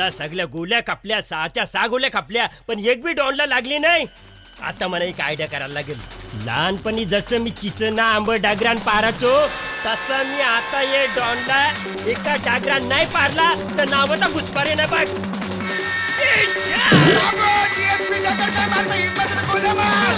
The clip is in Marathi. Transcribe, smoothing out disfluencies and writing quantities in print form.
मला सगळ्या गोल्या कापल्या, 6च्या 6 गोल्या कापल्या, पण एक बी डॉनला लागली नाही. आता मला एक आयडिया करायला लागेल. लहानपणी जसं मी चिचना आंब डागरान पाराचो, तसं मी आता ये डॉनला एका डागरान नाही पारला तर नावाचा घुसपारे ना बघ. DSP डगर काय मारता, हिम्मत गोल्या मार.